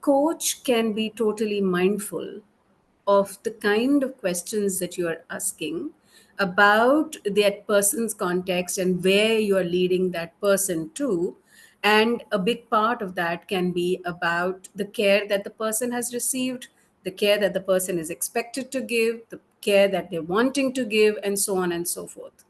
coach can be totally mindful of the kind of questions that you are asking about that person's context and where you are leading that person to. And a big part of that can be about the care that the person has received, the care that the person is expected to give, the care that they're wanting to give, and so on and so forth.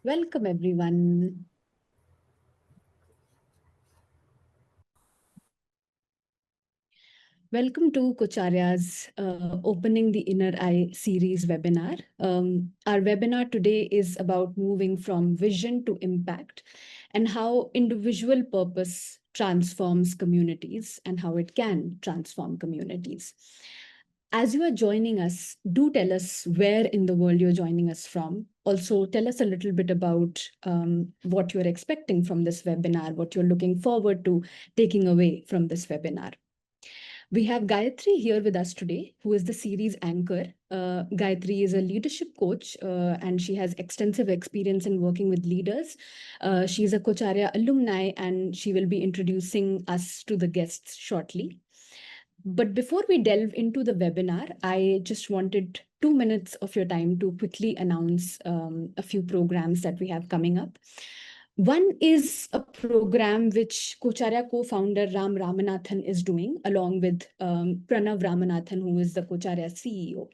Welcome, everyone. Welcome to Coacharya's Opening the Inner Eye series webinar. Our webinar today is about moving from vision to impact and how individual purpose transforms communities and how it can transform communities. As you are joining us, do tell us where in the world you're joining us from. Also, tell us a little bit about what you're expecting from this webinar, what you're looking forward to taking away from this webinar. We have Gayatri here with us today, who is the series anchor. Gayatri is a leadership coach and she has extensive experience in working with leaders. She's a Coacharya alumni and she will be introducing us to the guests shortly. But before we delve into the webinar, I just wanted 2 minutes of your time to quickly announce a few programs that we have coming up. One is a program which Coacharya co-founder Ram Ramanathan is doing along with Pranav Ramanathan, who is the Coacharya CEO.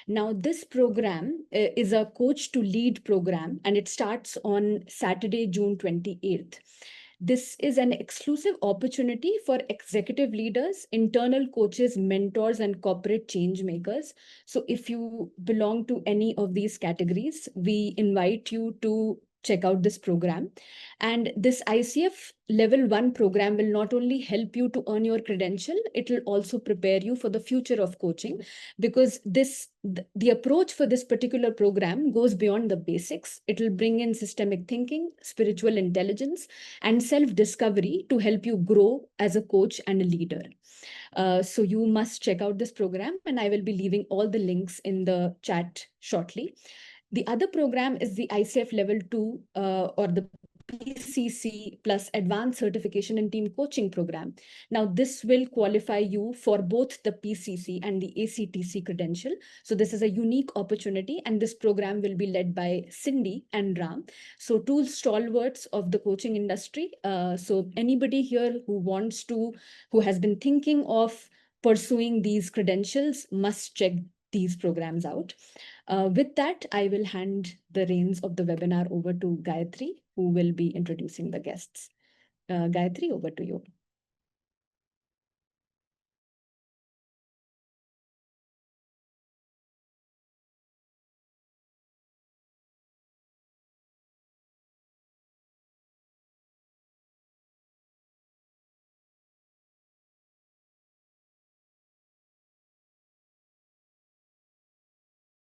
Now, this program is a coach to lead program and it starts on Saturday, June 28th. This is an exclusive opportunity for executive leaders, internal coaches, mentors, and corporate change makers. So if you belong to any of these categories, we invite you to check out this program. And this ICF level 1 program will not only help you to earn your credential, it will also prepare you for the future of coaching, because the approach for this particular program goes beyond the basics. It will bring in systemic thinking, spiritual intelligence, and self-discovery to help you grow as a coach and a leader. So you must check out this program, and I will be leaving all the links in the chat shortly. The other program is the ICF Level 2 or the PCC plus Advanced Certification in Team Coaching program. Now, this will qualify you for both the PCC and the ACTC credential. So this is a unique opportunity, and this program will be led by Cindy and Ram. So two stalwarts of the coaching industry. So anybody here who has been thinking of pursuing these credentials must check these programs out. With that, I will hand the reins of the webinar over to Gayatri, who will be introducing the guests. Gayatri, over to you.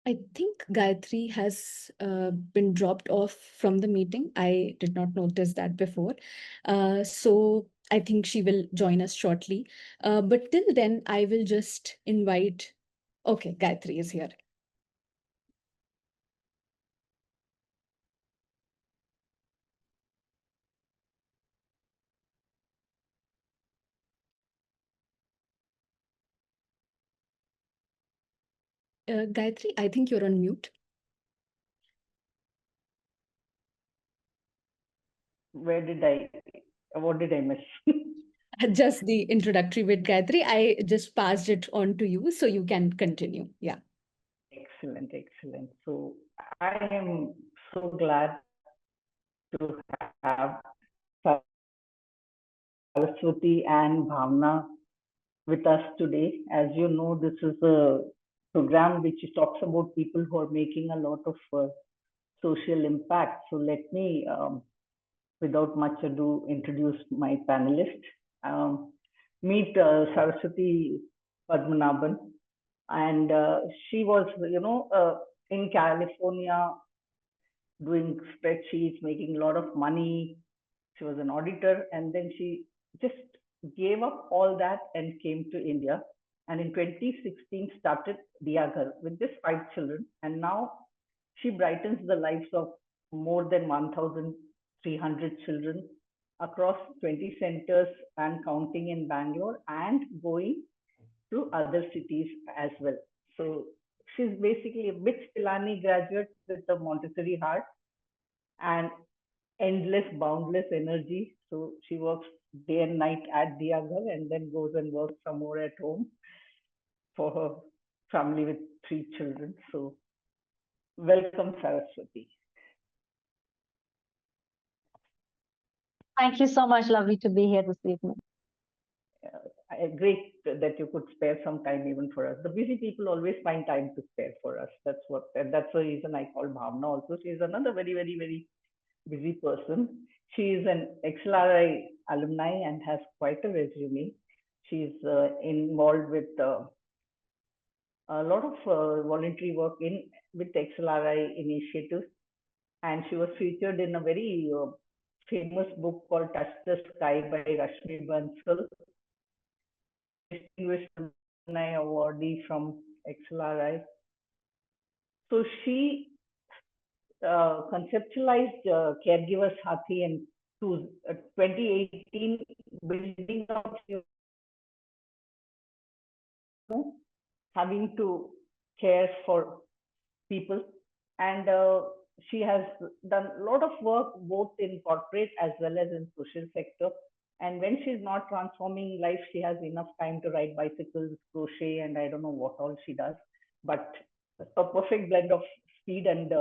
I think Gayatri has been dropped off from the meeting. I did not notice that before. So I think she will join us shortly. But till then, I will just invite. Okay, Gayatri is here. Gayatri, I think you're on mute. What did I miss? Just the introductory with Gayatri. I just passed it on to you, so you can continue. Yeah. Excellent, excellent. So I am so glad to have Saraswathi and Bhavana with us today. As you know, this is a program which talks about people who are making a lot of social impact. So let me, without much ado, introduce my panelists. Meet Saraswathi Padmanabhan. And she was, in California doing spreadsheets, making a lot of money. She was an auditor, and then she just gave up all that and came to India. And in 2016 started Diaghar with just 5 children. And now she brightens the lives of more than 1,300 children across 20 centers and counting in Bangalore and going to other cities as well. So she's basically a Bits Pilani graduate with a Montessori heart and endless, boundless energy. So she works day and night at Diaghar and then goes and works some more at home for her family with 3 children. So welcome, Saraswathi. Thank you so much. Lovely to be here this evening. Great that you could spare some time even for us. The busy people always find time to spare for us. That's the reason I call Bhavana also. She is another very, very, very busy person. She is an XLRI alumni and has quite a resume. She's involved with a lot of voluntary work in with XLRI initiatives, and she was featured in a very famous book called Touch the Sky by Rashmi Bansal, distinguished alumni awardee from XLRI. So she conceptualized Caregiver Sathi in 2018, building up having to care for people. And she has done a lot of work both in corporate as well as in social sector. And when she's not transforming life, she has enough time to ride bicycles, crochet, and I don't know what all she does. But a perfect blend of speed and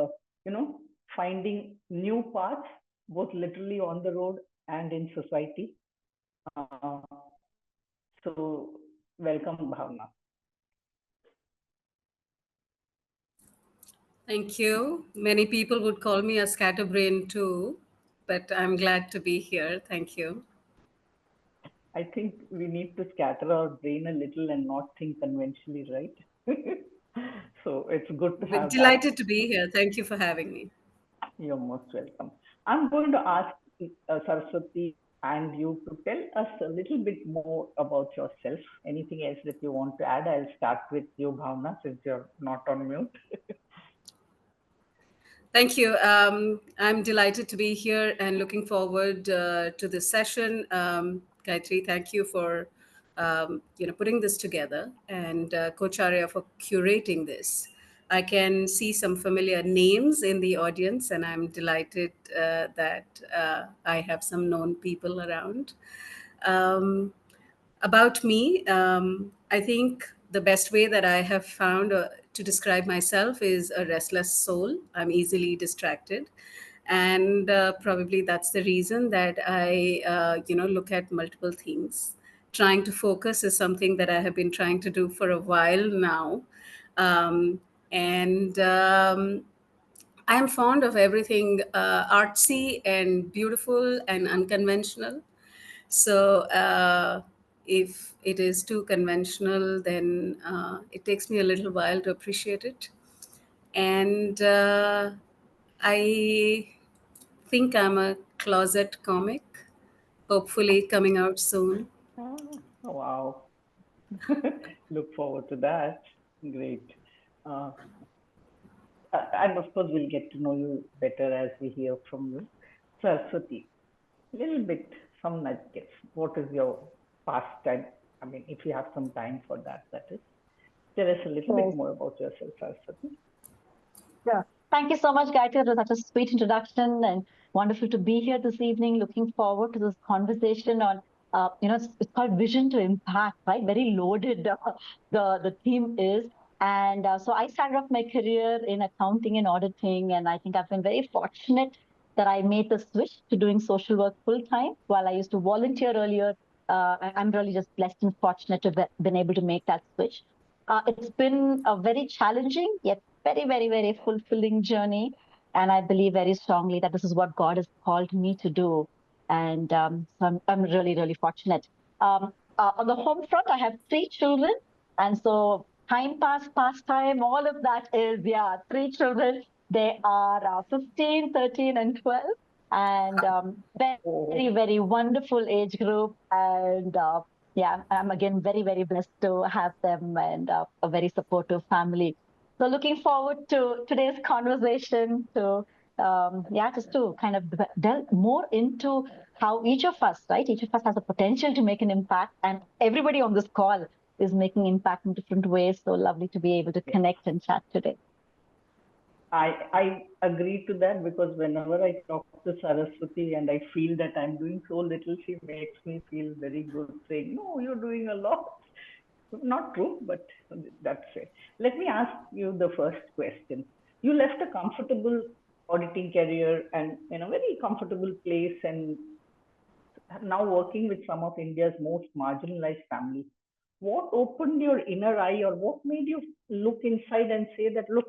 finding new paths, both literally on the road and in society. So welcome, Bhavana. Thank you. Many people would call me a scatterbrain too, but I'm glad to be here. Thank you. I think we need to scatter our brain a little and not think conventionally, right? So it's good to have that. Delighted to be here. Thank you for having me. You're most welcome. I'm going to ask Saraswati and you to tell us a little bit more about yourself. Anything else that you want to add? I'll start with you, Bhavana, since you're not on mute. Thank you. I'm delighted to be here and looking forward to this session. Gayatri, thank you for putting this together, and Coacharya for curating this. I can see some familiar names in the audience, and I'm delighted that I have some known people around. About me, I think the best way that I have found to describe myself is a restless soul. I'm easily distracted. And probably that's the reason that I, look at multiple things. Trying to focus is something that I have been trying to do for a while now. And I'm fond of everything artsy and beautiful and unconventional. So if it is too conventional, then it takes me a little while to appreciate it. And I think I'm a closet comic, hopefully coming out soon. Oh, wow. Look forward to that. Great. Uh, and of course, we'll get to know you better as we hear from you. Saraswati, little bit, some nuggets. What is your pastime? I mean, if you have some time for that, that is. Tell us a little bit more about yourself, Saraswati. Yeah. Thank you so much, Gayatri. It was such a sweet introduction and wonderful to be here this evening. Looking forward to this conversation on, it's called Vision to Impact, right? Very loaded, the theme is. And so I started off my career in accounting and auditing, and I think I've been very fortunate that I made the switch to doing social work full time while I used to volunteer earlier. I'm really just blessed and fortunate to have been able to make that switch. It's been a very challenging yet very, very, very fulfilling journey. And I believe very strongly that this is what God has called me to do. And so I'm really, really fortunate. On the home front, I have 3 children. And so time pass, pastime, all of that is, 3 children. They are 15, 13, and 12. and very, very wonderful age group. And yeah, I'm again very, very blessed to have them and a very supportive family. So looking forward to today's conversation to yeah, just to kind of delve more into how each of us, right? Each of us has a potential to make an impact, and everybody on this call is making impact in different ways. So lovely to be able to connect and chat today. I agree to that, because whenever I talk to Saraswati and I feel that I'm doing so little, she makes me feel very good, saying, "No, you're doing a lot." Not true, but that's it. Let me ask you the first question. You left a comfortable auditing career and in a very comfortable place, and now working with some of India's most marginalized families. What opened your inner eye, or what made you look inside and say that, look,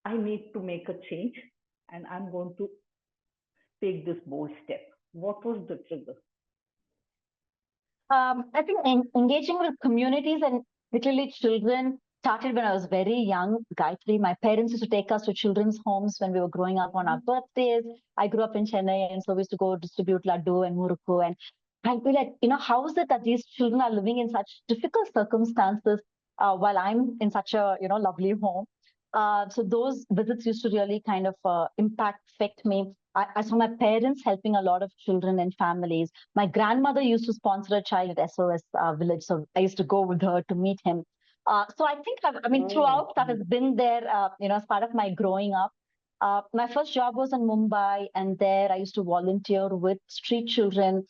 I need to make a change and I'm going to take this bold step? What was the trigger? I think engaging with communities and particularly children started when I was very young, Gayatri. My parents used to take us to children's homes when we were growing up on our birthdays. I grew up in Chennai, and so we used to go distribute laddu and murukku. And I'd be like, how is it that these children are living in such difficult circumstances while I'm in such a, lovely home? So those visits used to really kind of affect me. I saw my parents helping a lot of children and families. My grandmother used to sponsor a child at SOS village, so I used to go with her to meet him. So I think, throughout that has been there, as part of my growing up. My first job was in Mumbai, and there I used to volunteer with street children.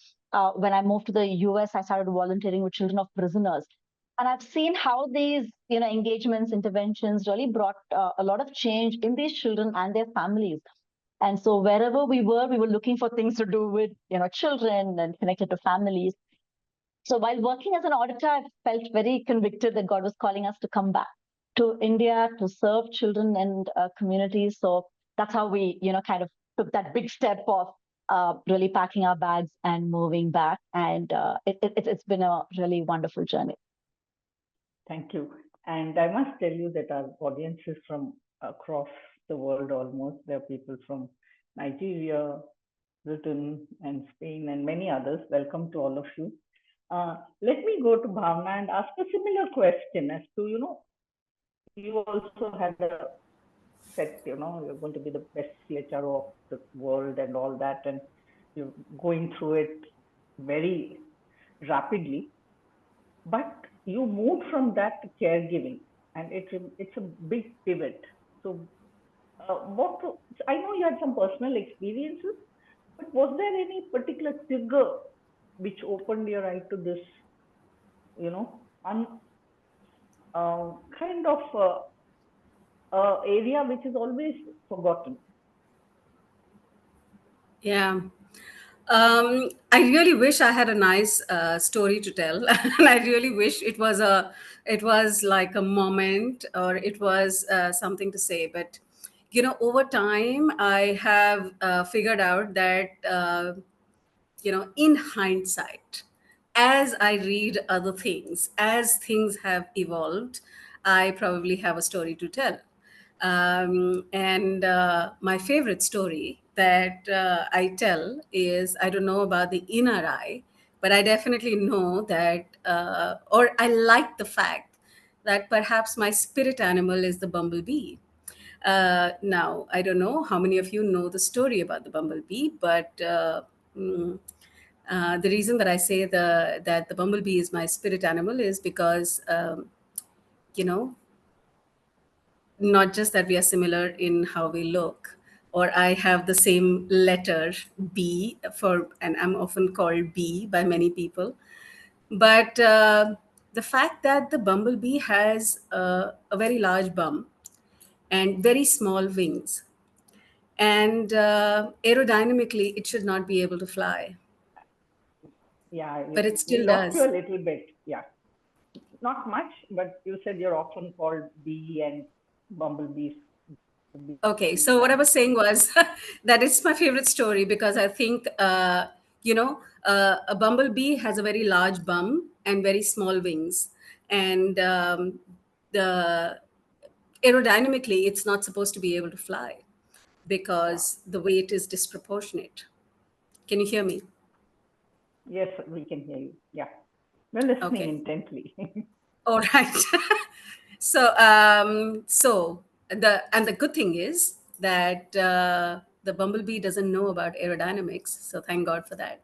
When I moved to the US, I started volunteering with children of prisoners. And I've seen how these, engagements, interventions really brought a lot of change in these children and their families. And so wherever we were looking for things to do with, children and connected to families. So while working as an auditor, I felt very convicted that God was calling us to come back to India to serve children and communities. So that's how we, kind of took that big step of really packing our bags and moving back. And it's been a really wonderful journey. Thank you. And I must tell you that our audience is from across the world almost. There are people from Nigeria, Britain, and Spain, and many others. Welcome to all of you. Let me go to Bhavana and ask a similar question as to, you also had a set, you're going to be the best CHRO of the world and all that, and you're going through it very rapidly. But you moved from that to caregiving, and it's a big pivot. So, I know you had some personal experiences, but was there any particular trigger which opened your eye to this, kind of area which is always forgotten? Yeah. I really wish I had a nice story to tell, and I really wish it was like a moment, or it was something to say. But over time, I have figured out that in hindsight, as I read other things, as things have evolved, I probably have a story to tell. And my favorite story that I tell is, I don't know about the inner eye, but I definitely know that, or I like the fact that perhaps my spirit animal is the bumblebee. Now, I don't know how many of you know the story about the bumblebee, but mm, the reason that I say that the bumblebee is my spirit animal is because, you know, not just that we are similar in how we look, or I have the same letter B for, and I'm often called B by many people, but the fact that the bumblebee has a very large bum and very small wings, and aerodynamically it should not be able to fly, Yeah, but it we still lost you does. a little bit. Yeah, not much, but you said you're often called bee and bumblebees. Okay, so what I was saying was that it's my favorite story because I think, a bumblebee has a very large bum and very small wings, and the aerodynamically, it's not supposed to be able to fly. because the weight is disproportionate. Can you hear me? Yes, we can hear you. Yeah. We're listening Okay. intently. All right. So, the good thing is that the bumblebee doesn't know about aerodynamics. So thank God for that.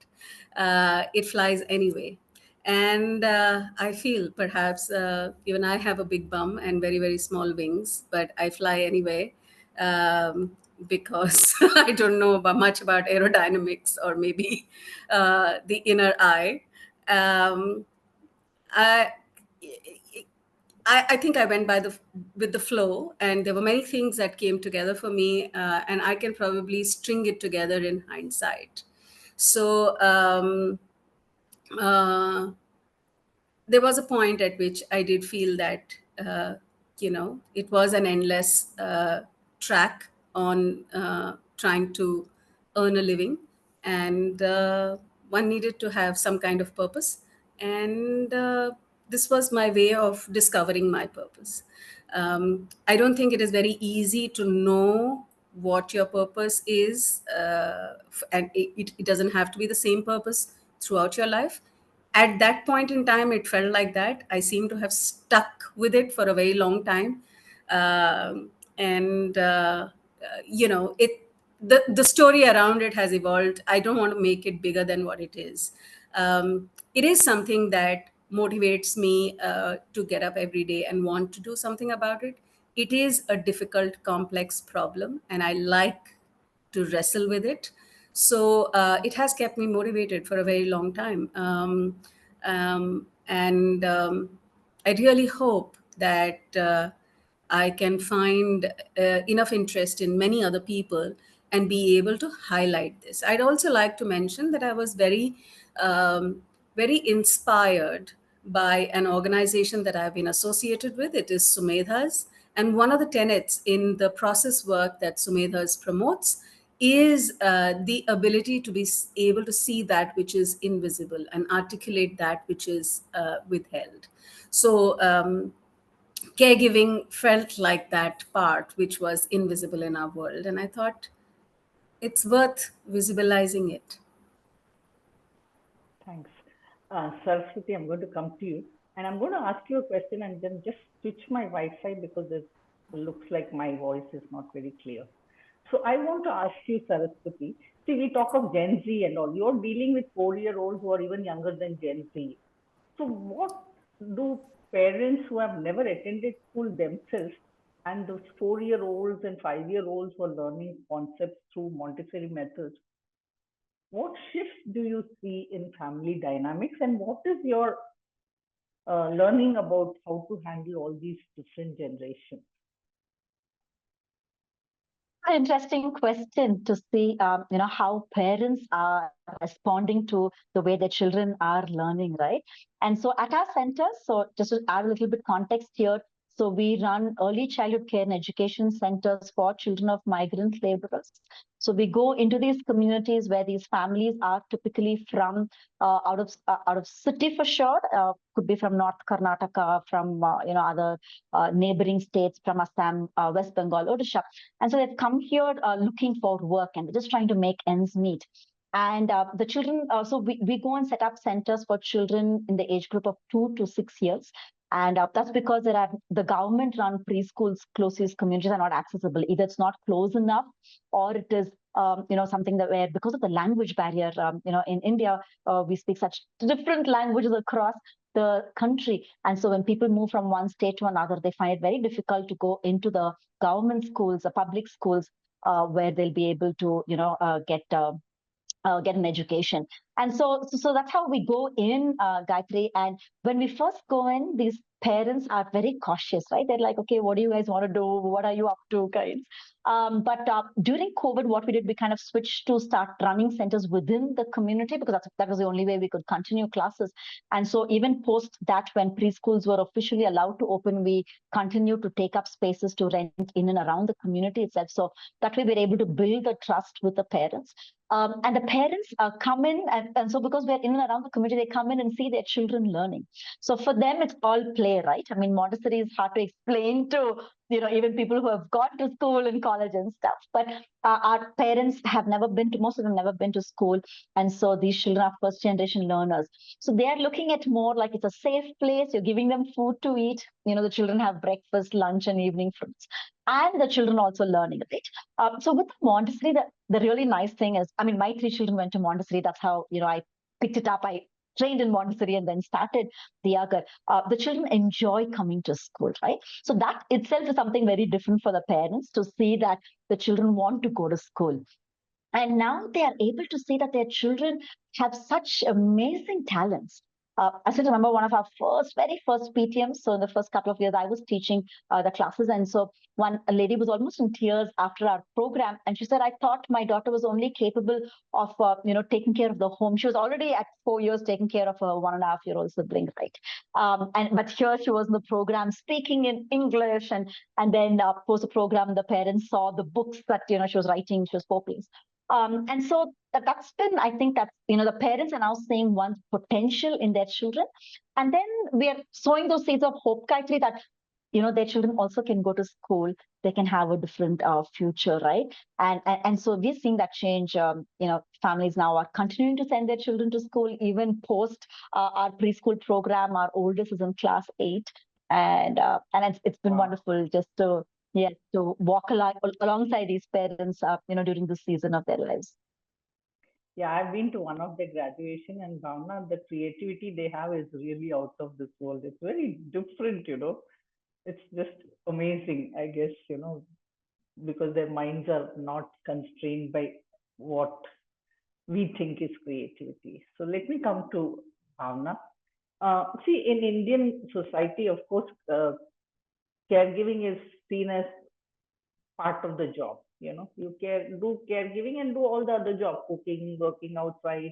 It flies anyway, and I feel perhaps even I have a big bum and very very small wings, but I fly anyway because I don't know much about aerodynamics or maybe the inner eye. Um, I, I think I went by with the flow, and there were many things that came together for me, and I can probably string it together in hindsight. So uh, there was a point at which I did feel that it was an endless track on trying to earn a living, and one needed to have some kind of purpose, and this was my way of discovering my purpose. I don't think it is very easy to know what your purpose is, and it doesn't have to be the same purpose throughout your life. At that point in time, it felt like that. I seem to have stuck with it for a very long time. And it the story around it has evolved. I don't want to make it bigger than what it is. It is something that motivates me to get up every day and want to do something about it. It is a difficult, complex problem, and I like to wrestle with it. So it has kept me motivated for a very long time. And I really hope that I can find enough interest in many other people and be able to highlight this. I'd also like to mention that I was very inspired by an organization that I've been associated with. It is Sumedhas. And one of the tenets in the process work that Sumedhas promotes is the ability to be able to see that which is invisible and articulate that which is withheld. So caregiving felt like that part which was invisible in our world. And I thought it's worth visualizing it. Thanks. Saraswati, I'm going to come to you and I'm going to ask you a question and then just switch my Wi-Fi because it looks like my voice is not very clear. So I want to ask you, Saraswati, see, we talk of Gen Z and all. You're dealing with 4-year-olds who are even younger than Gen Z. So what do parents who have never attended school themselves and those 4-year-olds and 5-year-olds who are learning concepts through Montessori methods, what shifts do you see in family dynamics and what is your learning about how to handle all these different generations? Interesting question to see, how parents are responding to the way their children are learning, right? And so at our center, so just to add a little bit context here, so we run early childhood care and education centers for children of migrant laborers. So we go into these communities where these families are typically from out of city for sure, could be from North Karnataka, from other neighboring states, from Assam, West Bengal, Odisha. And so they've come here looking for work and they're just trying to make ends meet. And the children, so we go and set up centers for children in the age group of 2 to 6 years. And that's because there are the government-run preschools close to these communities are not accessible. Either it's not close enough, or it is something that where because of the language barrier, in India we speak such different languages across the country, and so when people move from one state to another, they find it very difficult to go into the government schools, the public schools, where they'll be able to get an education. And so that's how we go in, Gayatri. And when we first go in, these parents are very cautious, right? They're like, okay, what do you guys want to do? What are you up to, guys? But during COVID, what we did, we kind of switched to start running centers within the community because that was the only way we could continue classes. And so even post that, when preschools were officially allowed to open, we continued to take up spaces to rent in and around the community itself. So that way we're able to build the trust with the parents. And the parents come in, and so because we're in and around the community, they come in and see their children learning. So for them, it's all play, right? I mean, Montessori is hard to explain to even people who have gone to school and college and stuff. But our parents have never been to, most of them never been to school. And so these children are first generation learners. So they are looking at more like it's a safe place. You're giving them food to eat. The children have breakfast, lunch, and evening fruits. And the children also learning a bit. So with Montessori, the really nice thing is, I mean, my three children went to Montessori. That's how, I picked it up. I trained in Montessori and then started the Agar. The children enjoy coming to school, right? So that itself is something very different for the parents to see that the children want to go to school. And now they are able to see that their children have such amazing talents. I still remember one of our very first PTMs. So in the first couple of years, I was teaching the classes. And so a lady was almost in tears after our program. And she said, I thought my daughter was only capable of, taking care of the home. She was already at 4 years taking care of a 1.5-year-old sibling, right? But here she was in the program speaking in English. And then post the program, the parents saw the books that, she was writing, she was copying. And so that's been, I think that, the parents are now seeing one potential in their children. And then we are sowing those seeds of hope, Gayatri, that, their children also can go to school. They can have a different future, right? And so we're seeing that change. Families now are continuing to send their children to school, even post our preschool program. Our oldest is in class 8. And it's been wonderful just to walk alongside these parents, during this season of their lives. Yeah, I've been to one of their graduation, and Bhavana, the creativity they have is really out of this world. It's very different, It's just amazing, I guess, because their minds are not constrained by what we think is creativity. So let me come to Bhavana. See, in Indian society, of course, caregiving is seen as part of the job. You do caregiving and do all the other job, cooking, working outside,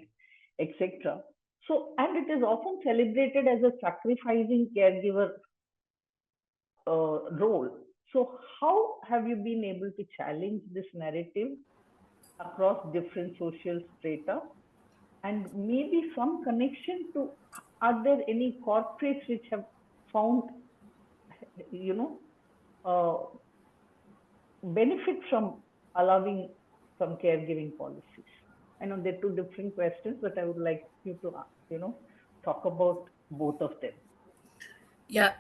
etc. So, and it is often celebrated as a sacrificing caregiver role. So, how have you been able to challenge this narrative across different social strata, and maybe some connection to, are there any corporates which have found, you know, benefit from allowing some caregiving policies? I know they're two different questions, but I would like you to, talk about both of them. Yeah,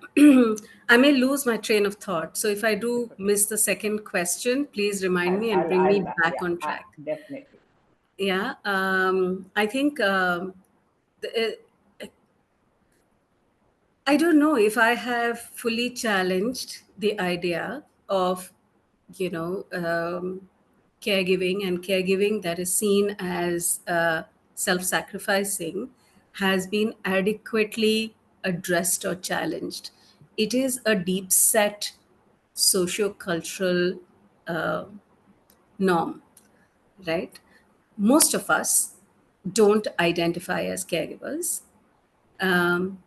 I may lose my train of thought. So if I do miss the second question, please remind me and bring me back on track. Definitely. Yeah, I think I don't know if I have fully challenged the idea of, caregiving, and caregiving that is seen as self-sacrificing has been adequately addressed or challenged. It is a deep set socio-cultural norm, right? Most of us don't identify as caregivers. Um,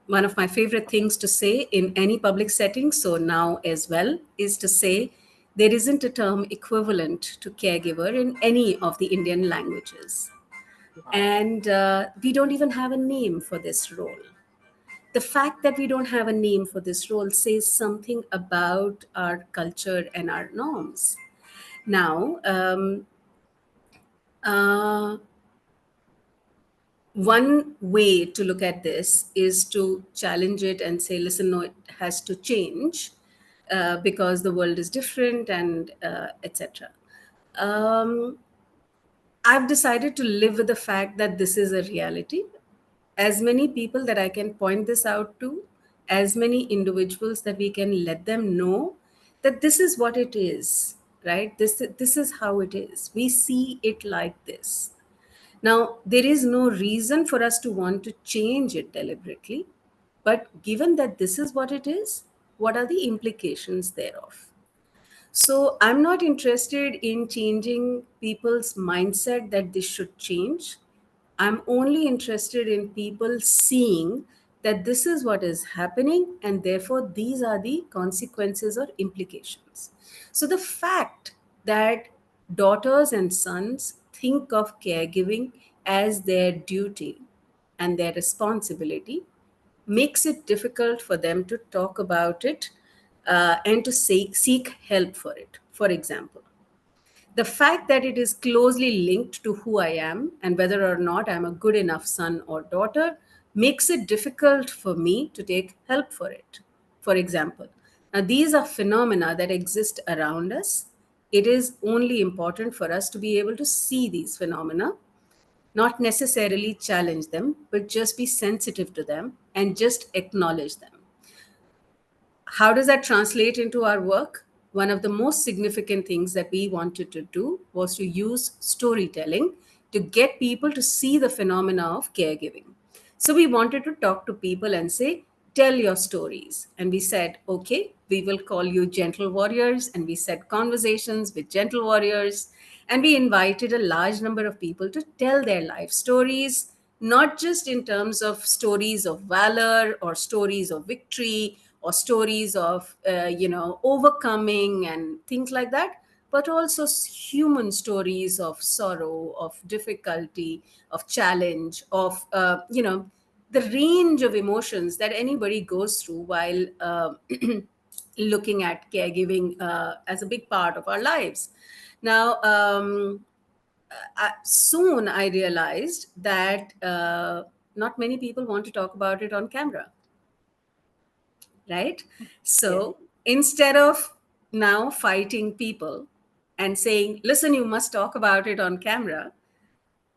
One of my favorite things to say in any public setting, so now as well, is to say there isn't a term equivalent to caregiver in any of the Indian languages. Wow. And we don't even have a name for this role. The fact that we don't have a name for this role says something about our culture and our norms. Now, uh, one way to look at this is to challenge it and say, listen, no, it has to change because the world is different, and etc. I've decided to live with the fact that this is a reality. As many people that I can point this out to, as many individuals that we can let them know that this is what it is, right? This is how it is. We see it like this. Now, there is no reason for us to want to change it deliberately, but given that this is what it is, what are the implications thereof? So, I'm not interested in changing people's mindset that this should change. I'm only interested in people seeing that this is what is happening, and therefore these are the consequences or implications. So, the fact that daughters and sons think of caregiving as their duty and their responsibility makes it difficult for them to talk about it and to seek help for it. For example, the fact that it is closely linked to who I am and whether or not I'm a good enough son or daughter makes it difficult for me to take help for it. For example, now these are phenomena that exist around us. It is only important for us to be able to see these phenomena, not necessarily challenge them, but just be sensitive to them and just acknowledge them. How does that translate into our work? One of the most significant things that we wanted to do was to use storytelling to get people to see the phenomena of caregiving. So we wanted to talk to people and say, tell your stories. And we said, okay, we will call you gentle warriors. And we set conversations with gentle warriors. And we invited a large number of people to tell their life stories, not just in terms of stories of valor or stories of victory or stories of overcoming and things like that, but also human stories of sorrow, of difficulty, of challenge, of the range of emotions that anybody goes through while looking at caregiving as a big part of our lives. Now, soon I realized that not many people want to talk about it on camera, right? Yes. So instead of now fighting people and saying, listen, you must talk about it on camera,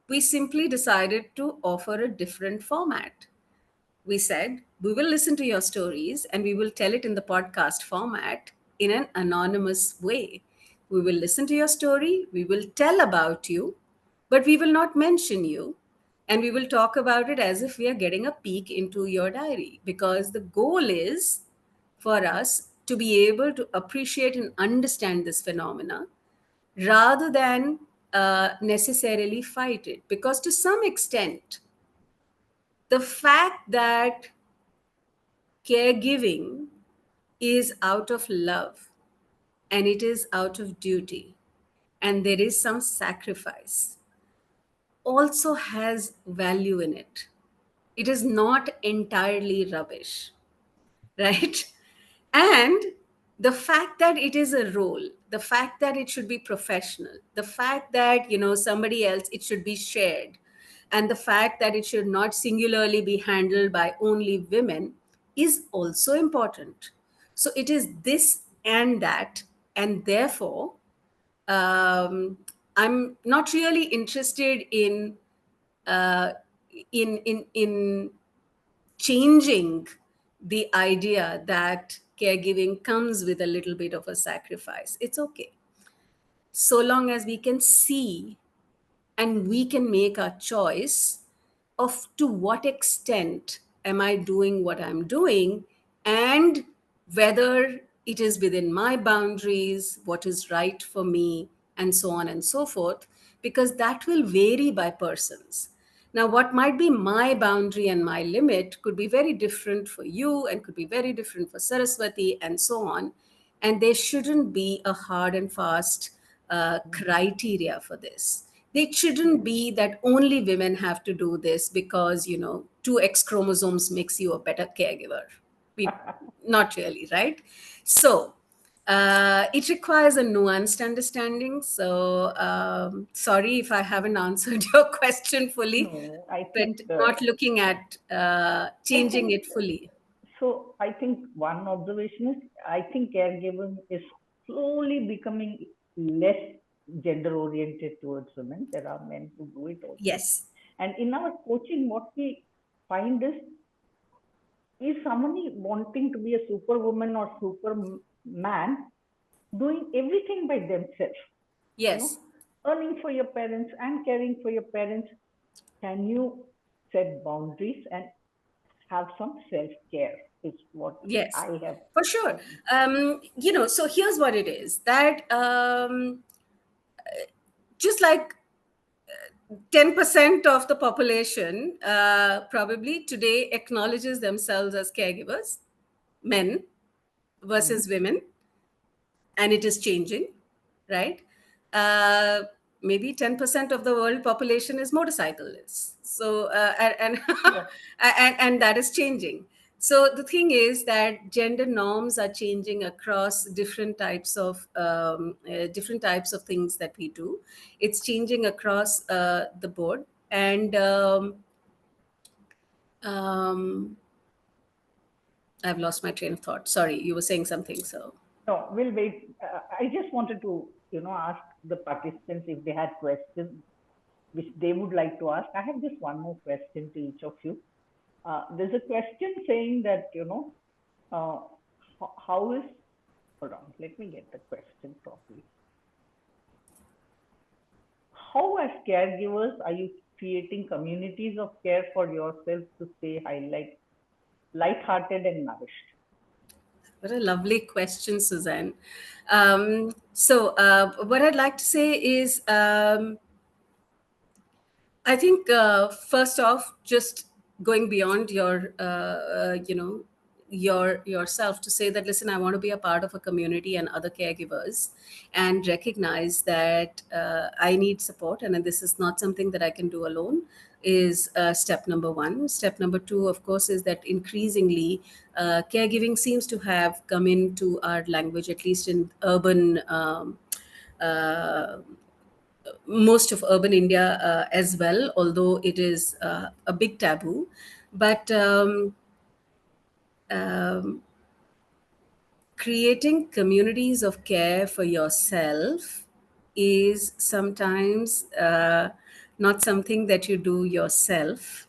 we simply decided to offer a different format. We said, we will listen to your stories and we will tell it in the podcast format in an anonymous way. We will listen to your story, we will tell about you, but we will not mention you. And we will talk about it as if we are getting a peek into your diary, because the goal is for us to be able to appreciate and understand this phenomena rather than necessarily fight it. Because to some extent, the fact that caregiving is out of love and it is out of duty and there is some sacrifice also has value in it. It is not entirely rubbish, right? And the fact that it is a role, the fact that it should be professional, the fact that somebody else, it should be shared, and the fact that it should not singularly be handled by only women is also important. So it is this and that, and therefore I'm not really interested uh, in changing the idea that caregiving comes with a little bit of a sacrifice. It's okay, so long as we can see and we can make our choice of to what extent am I doing what I'm doing, and whether it is within my boundaries, what is right for me, and so on and so forth, because that will vary by persons. Now, what might be my boundary and my limit could be very different for you and could be very different for Saraswathi, and so on. And there shouldn't be a hard and fast criteria for this. It shouldn't be that only women have to do this because, two X chromosomes makes you a better caregiver. Not really, right? So it requires a nuanced understanding. So sorry if I haven't answered your question fully, No, I but think not looking at I changing think it fully. so. I think one observation is I think caregiving is slowly becoming less gender oriented towards women. There are men who do it also. Yes, And in our coaching, what we find is somebody wanting to be a superwoman or superman doing everything by themselves, you know, yes, earning for your parents and caring for your parents. Can you set boundaries and have some self care? Is what yes, I have. for sure. Um, So here's what it is that just like 10% of the population probably today acknowledges themselves as caregivers, men versus mhm. women, and it is changing, right? Uh, Maybe 10% of the world population is motorcyclists. So, and, Yeah. and that is changing. So the thing is that gender norms are changing across different types of things that we do. It's changing across the board, and um, I've lost my train of thought. Sorry, you were saying something. So No, we'll wait. I just wanted to, ask the participants if they had questions which they would like to ask. I have just one more question to each of you. There's a question saying that, uh, how is, hold on, let me get the question properly. How, as caregivers, are you creating communities of care for yourself to stay light-hearted and nourished? what a lovely question, Suzanne. What I'd like to say is, I think first off, just going beyond yourself to say that, listen, I want to be a part of a community and other caregivers, and recognize that I need support, and this is not something that I can do alone. Is step number one. Step number two, of course, is that increasingly caregiving seems to have come into our language, at least in urban. Uh, Most of urban India as well, although it is a big taboo. But um, creating communities of care for yourself is sometimes not something that you do yourself,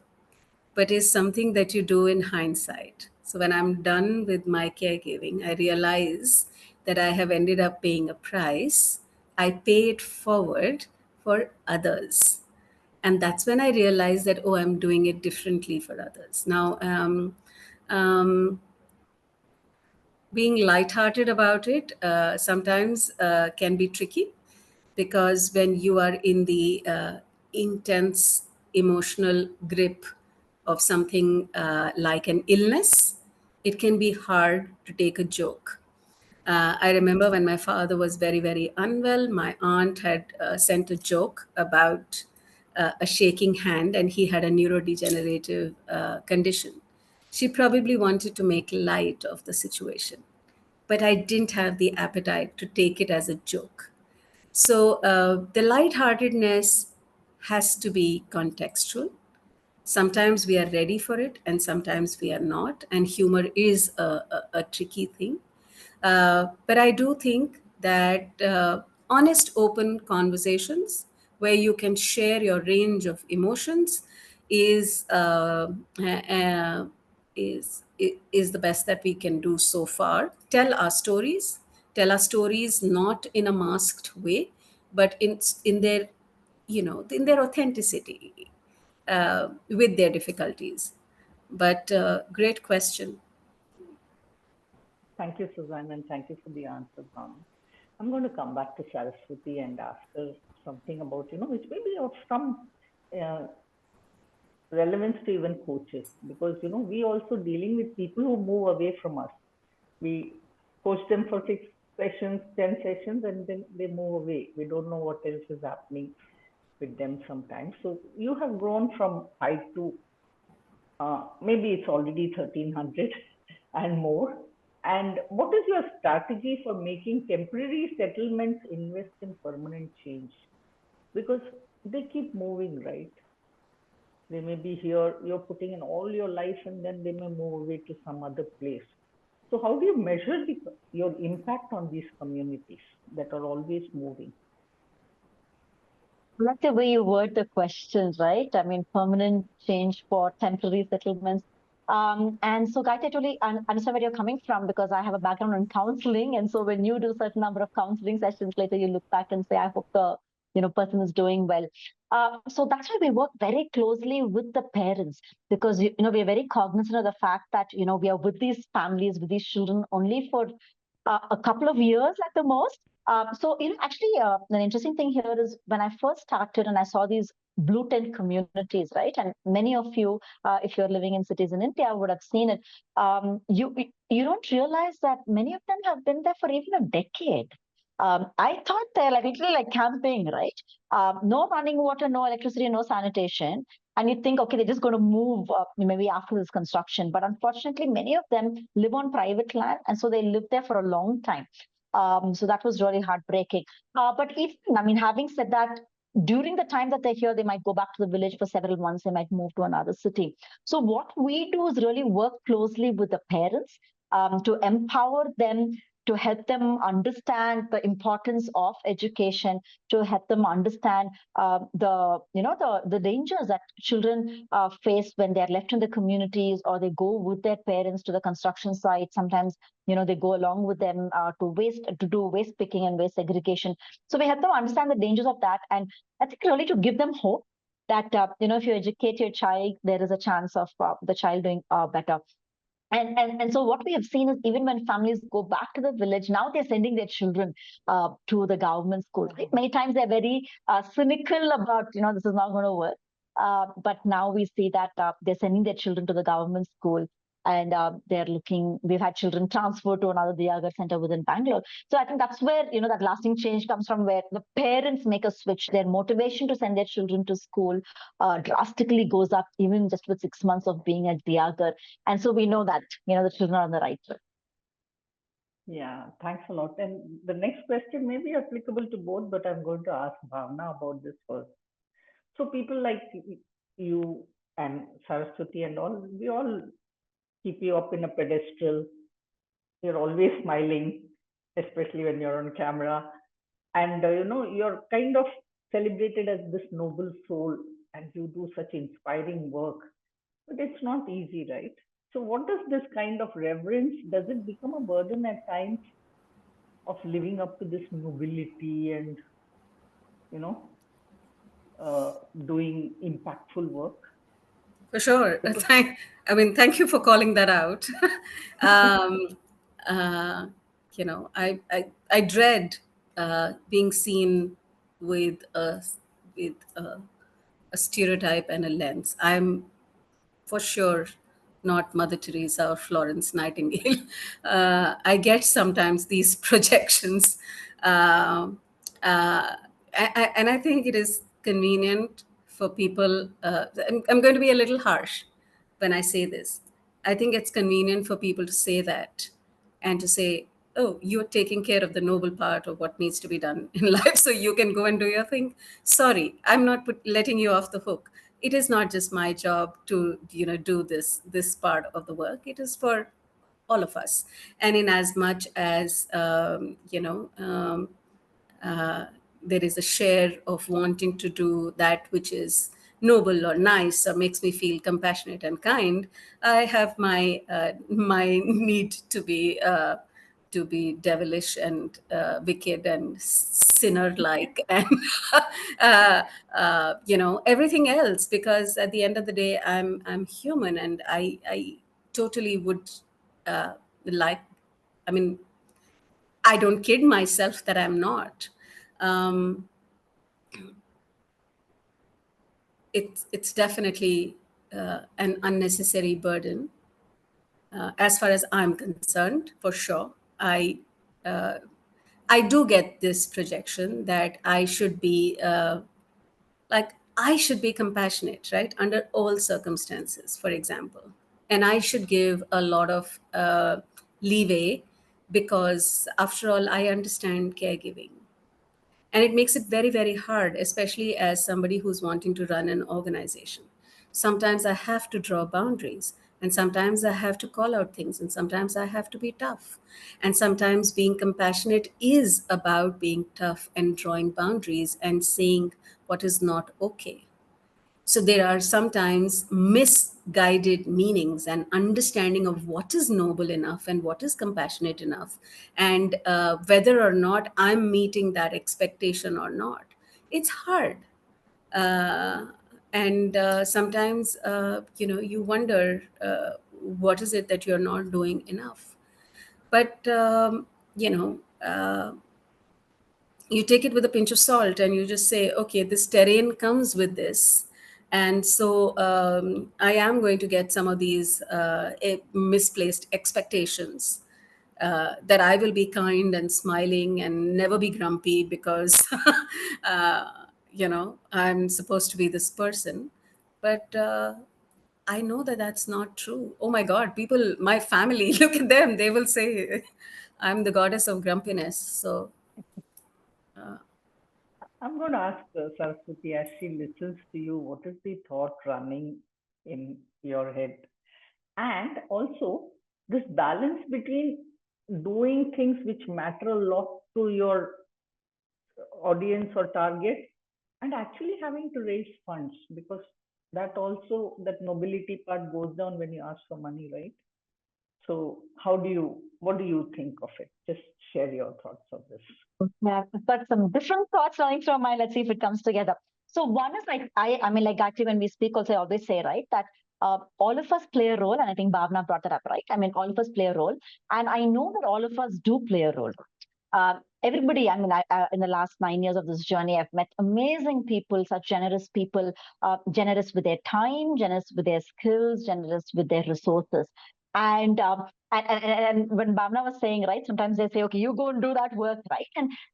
but is something that you do in hindsight. So when I'm done with my caregiving, I realize that I have ended up paying a price. I pay it forward for others. And that's when I realized that, oh, I'm doing it differently for others. Now, um, being lighthearted about it sometimes can be tricky, because when you are in the intense emotional grip of something like an illness, it can be hard to take a joke. I remember when my father was very, very unwell, my aunt had sent a joke about a shaking hand, and he had a neurodegenerative condition. She probably wanted to make light of the situation, but I didn't have the appetite to take it as a joke. So the lightheartedness has to be contextual. Sometimes we are ready for it, and sometimes we are not. And humor is a tricky thing. But I do think that honest, open conversations where you can share your range of emotions is is the best that we can do so far. Tell our stories not in a masked way, but in their in their authenticity, with their difficulties. But great question. Thank you, Suzanne, and thank you for the answer, Bhavana. I'm going to come back to Saraswati and ask her something about, which may be of some uh, relevance to even coaches, because, we also dealing with people who move away from us. We coach them for 6 sessions, 10 sessions, and then they move away. We don't know what else is happening with them sometimes. So you have grown from 5 to maybe it's already 1300 and more. And what is your strategy for making temporary settlements invest in permanent change? Because they keep moving, right? They may be here, you're putting in all your life, and then they may move away to some other place. So, how do you measure your impact on these communities that are always moving? I like the way you word the questions, right? I mean, permanent change for temporary settlements. And so, Gayatri, I totally understand where you're coming from, because I have a background in counseling. And so when you do certain number of counseling sessions, later you look back and say, I hope the person is doing well. So that's why we work very closely with the parents, because we are very cognizant of the fact that we are with these families, with these children only for a couple of years at the most. Actually, an interesting thing here is when I first started and I saw these blue tent communities, right? And many of you, if you're living in cities in India, would have seen it. You don't realize that many of them have been there for even a decade. I thought they're like literally like camping, right? No running water, no electricity, no sanitation. And you think, okay, they're just going to move maybe after this construction. But unfortunately, many of them live on private land, and so they live there for a long time. So that was really heartbreaking. But even, I mean, having said that, during the time that they're here, they might go back to the village for several months, they might move to another city. So what we do is really work closely with the parents to empower them, to help them understand the importance of education, to help them understand the dangers that children face when they're left in the communities, or they go with their parents to the construction site. Sometimes they go along with them to do waste picking and waste segregation. So we help them understand the dangers of that, and I think really to give them hope that if you educate your child, there is a chance of the child doing better. And so what we have seen is, even when families go back to the village, now they're sending their children to the government schools. Right? Many times they're very cynical about, this is not going to work. But now we see that they're sending their children to the government school, and we've had children transferred to another Diyagar center within Bangalore. So I think that's where, that lasting change comes from, where the parents make a switch. Their motivation to send their children to school drastically goes up, even just with 6 months of being at Diyagar. And so we know that, the children are on the right track. Yeah, thanks a lot. And the next question may be applicable to both, but I'm going to ask Bhavana about this first. So people like you and Saraswathi and all, we all keep you up in a pedestal. You're always smiling, especially when you're on camera. And, you're kind of celebrated as this noble soul, and you do such inspiring work. But it's not easy, right? So, what does this kind of reverence, does it become a burden at times of living up to this nobility and, you know, doing impactful work? For sure. Because, Thank you for calling that out. um, uh, I dread being seen with a stereotype and a lens. I'm for sure not Mother Teresa or Florence Nightingale. I get sometimes these projections, um, and I think it is convenient for people. I'm going to be a little harsh when I say this. I think it's convenient for people to say that and to say, oh, you're taking care of the noble part of what needs to be done in life, so you can go and do your thing. Sorry, I'm not letting you off the hook. It is not just my job to do this part of the work. It is for all of us. And in as much as there is a share of wanting to do that which is noble or nice or makes me feel compassionate and kind, I have my need to be devilish and wicked and sinner like and everything else, because at the end of the day I'm human, and I totally would uh, like, I mean, I don't kid myself that I'm not. Um, it's definitely an unnecessary burden, as far as I'm concerned. For sure, uh, I do get this projection that I should be I should be compassionate, right, under all circumstances, for example, and I should give a lot of leeway, because after all, I understand caregiving. And it makes it very, very hard, especially as somebody who's wanting to run an organization. Sometimes I have to draw boundaries, and sometimes I have to call out things, and sometimes I have to be tough. And sometimes being compassionate is about being tough and drawing boundaries and saying what is not okay. So there are sometimes misguided meanings and understanding of what is noble enough and what is compassionate enough, and whether or not I'm meeting that expectation or not. It's hard. Uh, and sometimes, you wonder, what is it that you're not doing enough? But, you take it with a pinch of salt, and you just say, okay, this terrain comes with this. And so I am going to get some of these misplaced expectations, that I will be kind and smiling and never be grumpy, because I'm supposed to be this person. But I know that that's not true. Oh my God, people, my family, look at them. They will say I'm the goddess of grumpiness. So, I'm going to ask Saraswati, as she listens to you, what is the thought running in your head? And also, this balance between doing things which matter a lot to your audience or target and actually having to raise funds, because that also, that nobility part goes down when you ask for money, right? So what do you think of it? Just share your thoughts of this. Yeah, I've got some different thoughts running through my mind. Let's see if it comes together. So one is like I mean, like actually when we speak, also I always say, right, that all of us play a role, and I think Bhavna brought that up, right? I mean, all of us play a role, and I know that all of us do play a role. Everybody, I mean, in the last 9 years of this journey, I've met amazing people, generous with their time, generous with their skills, generous with their resources. And and when Bhavna was saying, right, sometimes they say, okay, you go and do that work, right?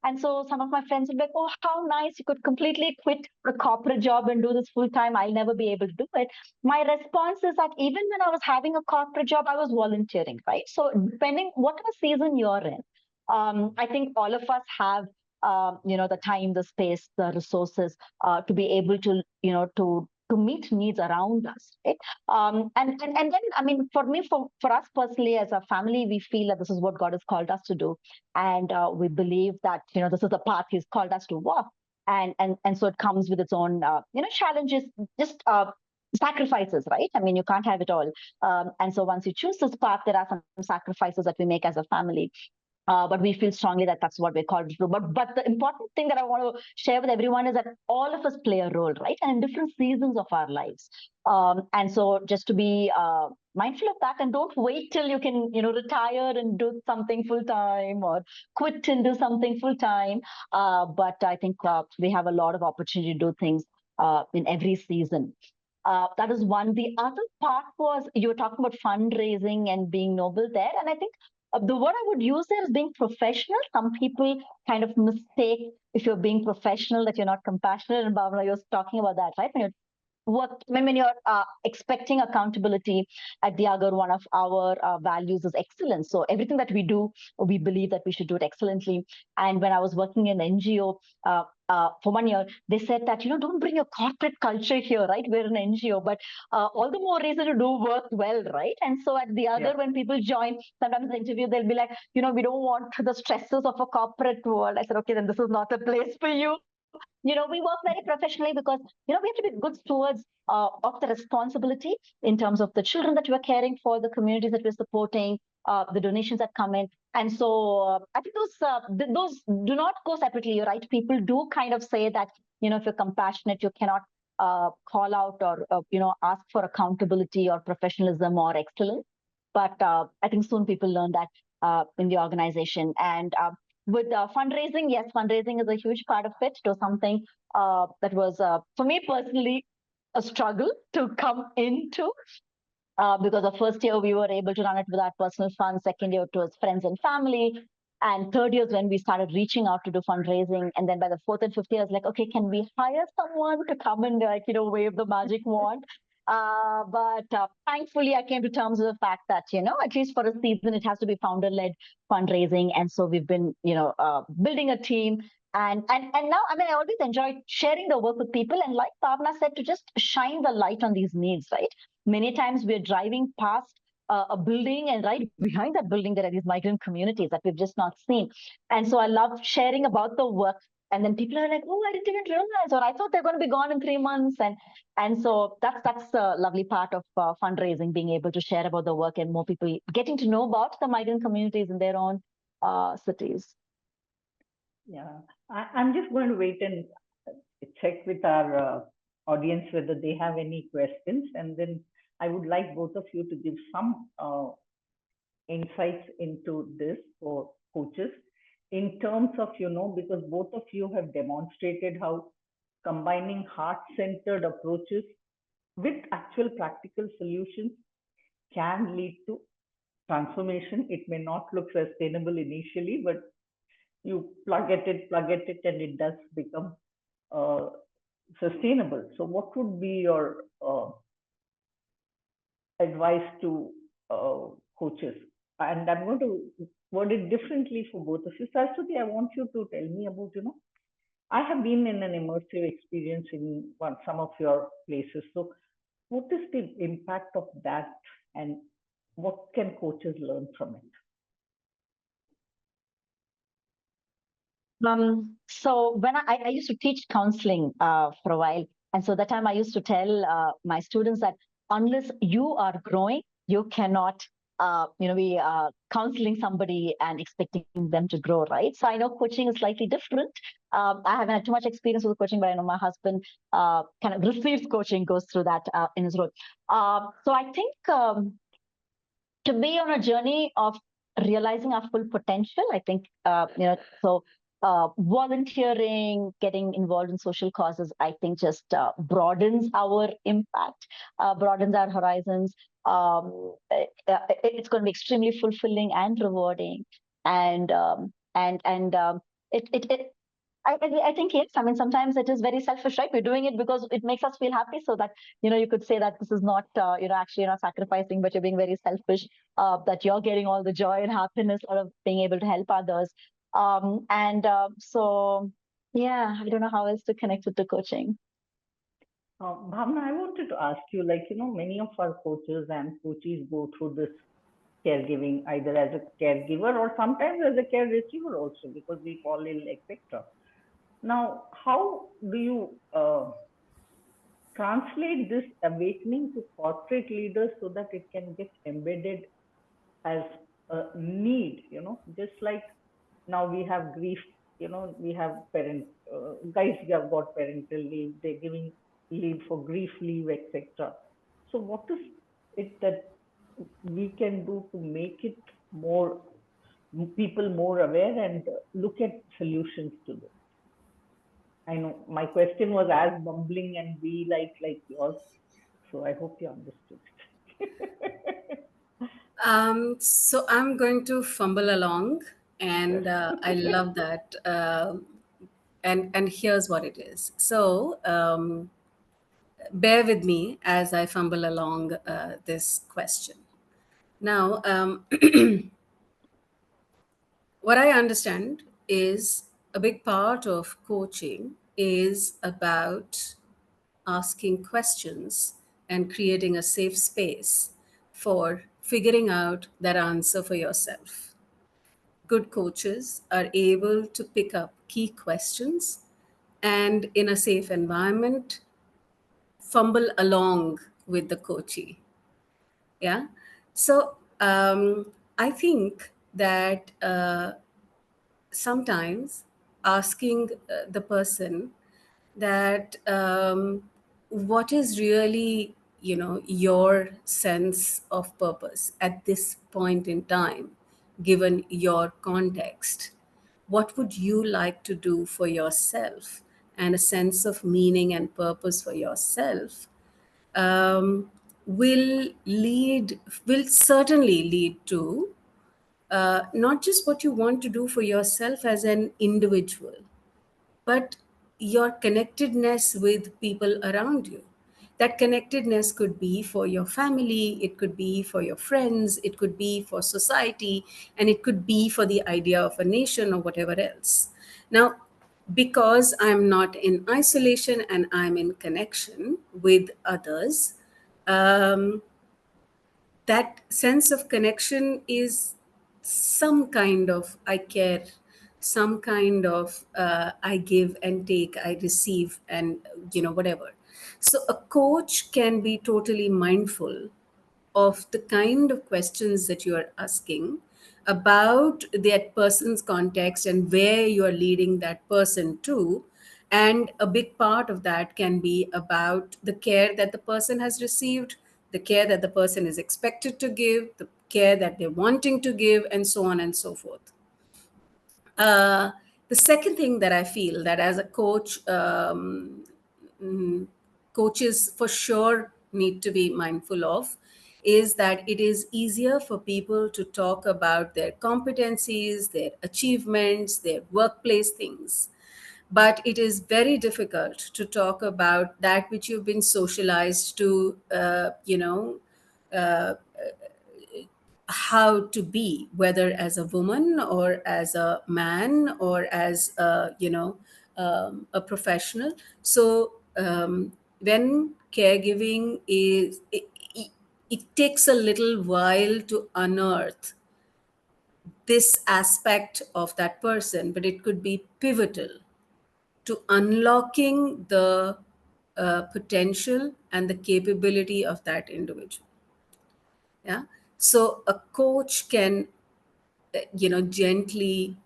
And so some of my friends would be like, oh, how nice, you could completely quit a corporate job and do this full time. I'll never be able to do it. My response is that even when I was having a corporate job, I was volunteering, right? So depending whatever season you're in, I think all of us have the time, the space, the resources to be able to to meet needs around us, right? And then I mean, for me, for us personally as a family, we feel that this is what God has called us to do, and we believe that this is the path He's called us to walk, and so it comes with its own challenges, just sacrifices, right? I mean, you can't have it all, and so once you choose this path, there are some sacrifices that we make as a family. But we feel strongly that that's what we're called to do. But the important thing that I want to share with everyone is that all of us play a role, right? And in different seasons of our lives. And so just to be mindful of that, and don't wait till you can, retire and do something full time, or quit and do something full time. But I think we have a lot of opportunity to do things in every season. That is one. The other part was you were talking about fundraising and being noble there. And I think the word I would use there is being professional. Some people kind of mistake if you're being professional that you're not compassionate. And Bhavana, you're talking about that, right? When you're when you're expecting accountability at the Agar, one of our values is excellence. So everything that we do, we believe that we should do it excellently. And when I was working in NGO for 1 year, they said that don't bring your corporate culture here, right? We're an NGO, but all the more reason to do work well, right? And so at the other, when people join, sometimes the interview, they'll be like, we don't want the stresses of a corporate world. I said, okay, then this is not a place for you. We work very professionally because we have to be good stewards of the responsibility in terms of the children that we're caring for, the communities that we're supporting, the donations that come in. And so I think those do not go separately, right? People do kind of say that if you're compassionate, you cannot call out or ask for accountability or professionalism or excellence. But I think soon people learn that in the organization. And with fundraising, yes, fundraising is a huge part of it. To something that was, for me personally, a struggle to come into. Because the first year we were able to run it with our personal funds. Second year it was friends and family. And third year is when we started reaching out to do fundraising. And then by the fourth and fifth year, it's like, okay, can we hire someone to come and wave the magic wand? But thankfully, I came to terms with the fact that, at least for a season, it has to be founder-led fundraising. And so we've been, building a team. And now, I mean, I always enjoy sharing the work with people. And like Bhavana said, to just shine the light on these needs, right? Many times we're driving past a building, and right behind that building, there are these migrant communities that we've just not seen. And so I love sharing about the work. And then people are like, oh, I didn't even realize, or I thought they're going to be gone in 3 months. And so that's a lovely part of fundraising, being able to share about the work and more people getting to know about the migrant communities in their own cities. Yeah, I'm just going to wait and check with our audience whether they have any questions, and then I would like both of you to give some insights into this for coaches in terms of, because both of you have demonstrated how combining heart-centered approaches with actual practical solutions can lead to transformation. It may not look sustainable initially, but you plug at it, and it does become sustainable. So what would be your advice to coaches? And I'm going to word it differently for both of you. Saraswati, I want you to tell me about, I have been in an immersive experience in some of your places. So, what is the impact of that, and what can coaches learn from it? So when I used to teach counseling for a while, and so that time I used to tell my students that unless you are growing, you cannot, be counseling somebody and expecting them to grow, right? So I know coaching is slightly different. I haven't had too much experience with coaching, but I know my husband kind of receives coaching, goes through that in his role. So I think to be on a journey of realizing our full potential, I think, volunteering, getting involved in social causes, I think just broadens our impact, broadens our horizons. It's going to be extremely fulfilling and rewarding. And it I think yes. I mean, sometimes it is very selfish, right? We're doing it because it makes us feel happy, so that you could say that this is not actually you're not sacrificing, but you're being very selfish. That you're getting all the joy and happiness out of being able to help others. So yeah, I don't know how else to connect with the coaching. Bhavana, I wanted to ask you, many of our coaches and coaches go through this caregiving either as a caregiver or sometimes as a care receiver also, because we fall ill, etc. Now, how do you translate this awakening to corporate leaders so that it can get embedded as a need? Just like now we have grief, we have guys have got parental leave, they're giving leave for grief leave, etc. So what is it that we can do to make it more, people more aware and look at solutions to this? I know my question was as bumbling and be like yours, so I hope you understood. So I'm going to fumble along, and I love that. And here's what it is. So bear with me as I fumble along this question. Now, what I understand is a big part of coaching is about asking questions and creating a safe space for figuring out that answer for yourself. Good coaches are able to pick up key questions and, in a safe environment, fumble along with the coachee. Yeah. So I think that sometimes asking the person that what is really your sense of purpose at this point in time, given your context, what would you like to do for yourself, and a sense of meaning and purpose for yourself um, will lead will certainly lead to not just what you want to do for yourself as an individual, but your connectedness with people around you. That connectedness could be for your family, it could be for your friends, it could be for society, and it could be for the idea of a nation or whatever else. Now, because I'm not in isolation and I'm in connection with others, um, that sense of connection is some kind of I care, some kind of I give and take, I receive, and whatever. So a coach can be totally mindful of the kind of questions that you are asking about that person's context and where you are leading that person to. And a big part of that can be about the care that the person has received, the care that the person is expected to give, the care that they're wanting to give, and so on and so forth. Uh, the second thing that I feel that as a coach, coaches for sure need to be mindful of is that it is easier for people to talk about their competencies, their achievements, their workplace things. but it is very difficult to talk about that which you've been socialized to, uh, how to be, whether as a woman or as a man or as a professional. So when caregiving is, it takes a little while to unearth this aspect of that person, but it could be pivotal to unlocking the potential and the capability of that individual. Yeah. So a coach can, gently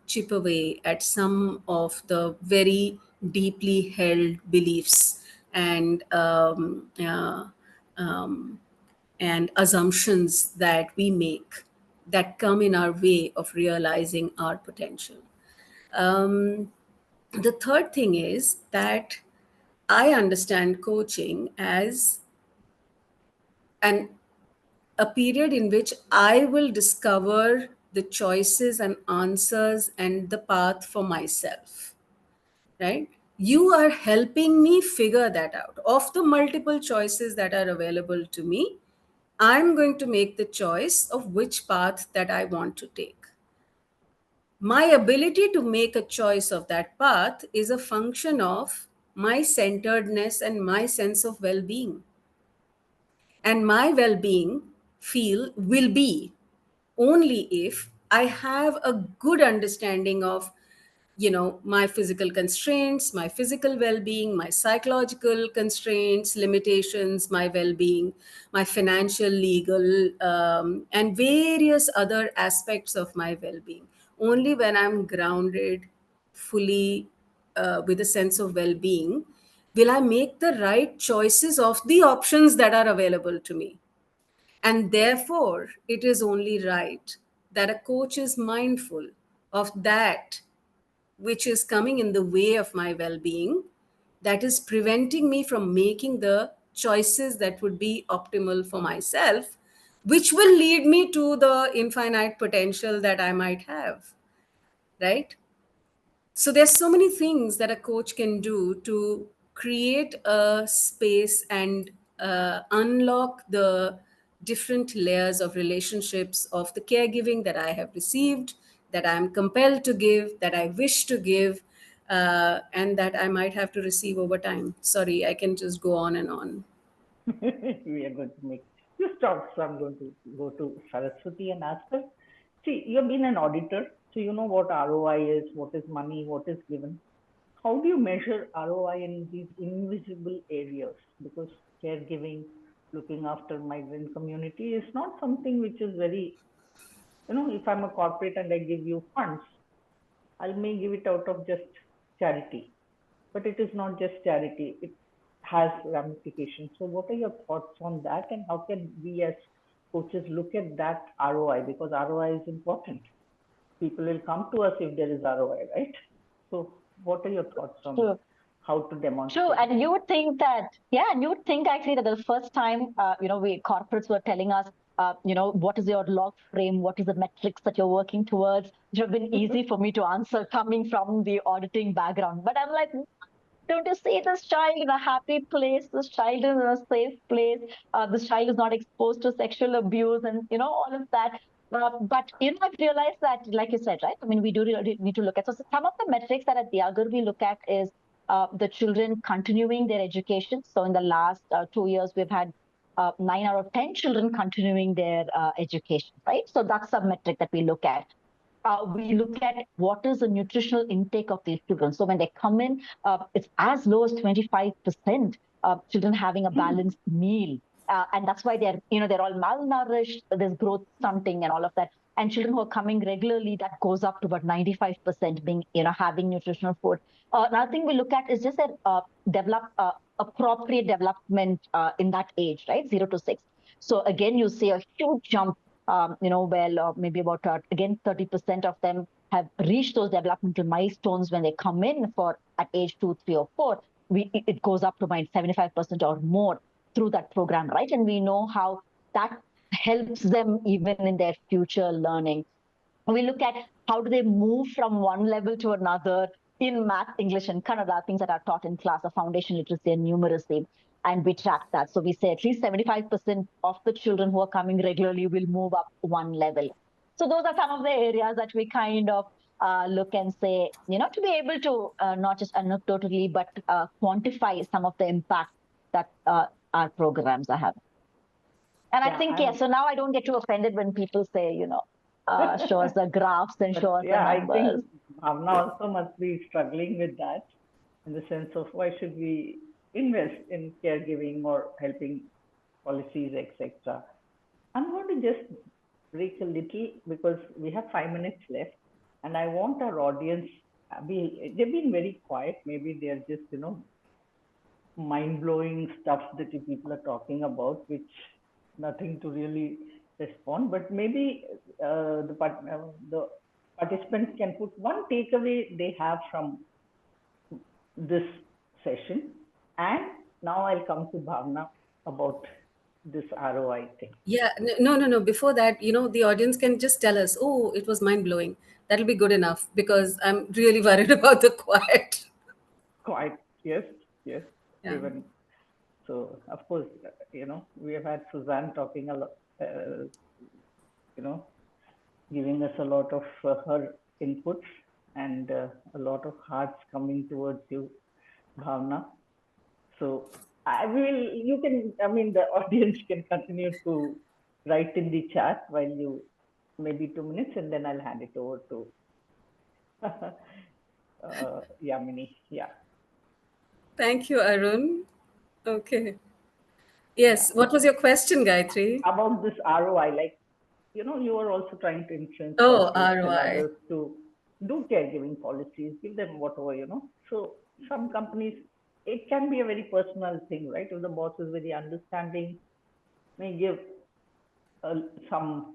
chip away at some of the very deeply held beliefs and um, and assumptions that we make that come in our way of realizing our potential. Um, the third thing is that I understand coaching as an a period in which I will discover the choices and answers and the path for myself, right? You are helping me figure that out. Of the multiple choices that are available to me, I'm going to make the choice of which path that I want to take. My ability to make a choice of that path is a function of my centeredness and my sense of well being. And my well being feel will be only if I have a good understanding of, my physical constraints, my physical well-being, my psychological constraints, limitations, my well-being, my financial, legal, and various other aspects of my well-being. Only when I'm grounded fully, with a sense of well-being, will I make the right choices of the options that are available to me. And therefore, it is only right that a coach is mindful of that which is coming in the way of my well being, that is preventing me from making the choices that would be optimal for myself, which will lead me to the infinite potential that I might have, right? So there's so many things that a coach can do to create a space and unlock the different layers of relationships of the caregiving that I have received, that I'm compelled to give, that I wish to give, and that I might have to receive over time. Sorry, I can just go on and on. We are going to make you stop. So I'm going to go to Saraswati and ask her. See, you've been an auditor, so you know what ROI is, what is money, what is given. How do you measure ROI in these invisible areas? Because caregiving, looking after migrant community is not something which is very, if I'm a corporate and I give you funds, I may give it out of just charity, but it is not just charity. It has ramifications. So what are your thoughts on that, and how can we as coaches look at that ROI? Because ROI is important. People will come to us if there is ROI, right? So what are your thoughts on Sure. how to True, demonstrate it? and you would think that, yeah, and you would think actually that the first time, we corporates were telling us, what is your log frame, what is the metrics that you're working towards, which have been easy for me to answer coming from the auditing background. But I'm like, don't you see this child in a happy place? This child is in a safe place. This child is not exposed to sexual abuse, and all of that. But I've realized that, like you said, right? I mean, we do really need to look at. So some of the metrics that at the Agar we look at is the children continuing their education. So in the last 2 years, we've had 9 out of 10 children continuing their education, right? So that's a metric that we look at. We look at what is the nutritional intake of these children. So when they come in, it's as low as 25% children having a balanced meal. And that's why they're all malnourished, there's growth stunting and all of that. And children who are coming regularly, that goes up to about 95% being, having nutritional food. Another thing we look at is just that appropriate development in that age, right? 0 to 6. So again, you see a huge jump, maybe about, again, 30% of them have reached those developmental milestones when they come in for at age 2, 3, or 4. It goes up to about 75% or more through that program, right? And we know how that helps them even in their future learning. We look at how do they move from one level to another, in math, English, and Kannada, things that are taught in class are foundation literacy and numeracy. And we track that. So we say at least 75% of the children who are coming regularly will move up one level. So those are some of the areas that we kind of look and say, to be able to not just anecdotally, but quantify some of the impact that our programs are having. And I think, so now I don't get too offended when people say, show us the graphs and show us the numbers. I think Bhavana also must be struggling with that, in the sense of why should we invest in caregiving or helping policies, etc. I'm going to just break a little because we have 5 minutes left, and I want our audience. They've been very quiet. Maybe they're just mind-blowing stuff that people are talking about, which nothing to really respond. But maybe the participants can put one takeaway they have from this session. And now I'll come to Bhavana about this ROI thing. Yeah, no. Before that, the audience can just tell us, oh, it was mind-blowing. That'll be good enough, because I'm really worried about the quiet. Quiet, yes. Yeah. Even so, of course, we have had Suzanne talking a lot, giving us a lot of her inputs, and a lot of hearts coming towards you, Bhavana. So the audience can continue to write in the chat while you, maybe 2 minutes, and then I'll hand it over to Yamini. Yeah. Thank you, Arun. Okay. Yes. Yeah. What was your question, Gayatri? About this ROI, like, you are also trying to influence ROI and others to do caregiving policies, give them whatever, So some companies, it can be a very personal thing, right? If the boss is very understanding, may give some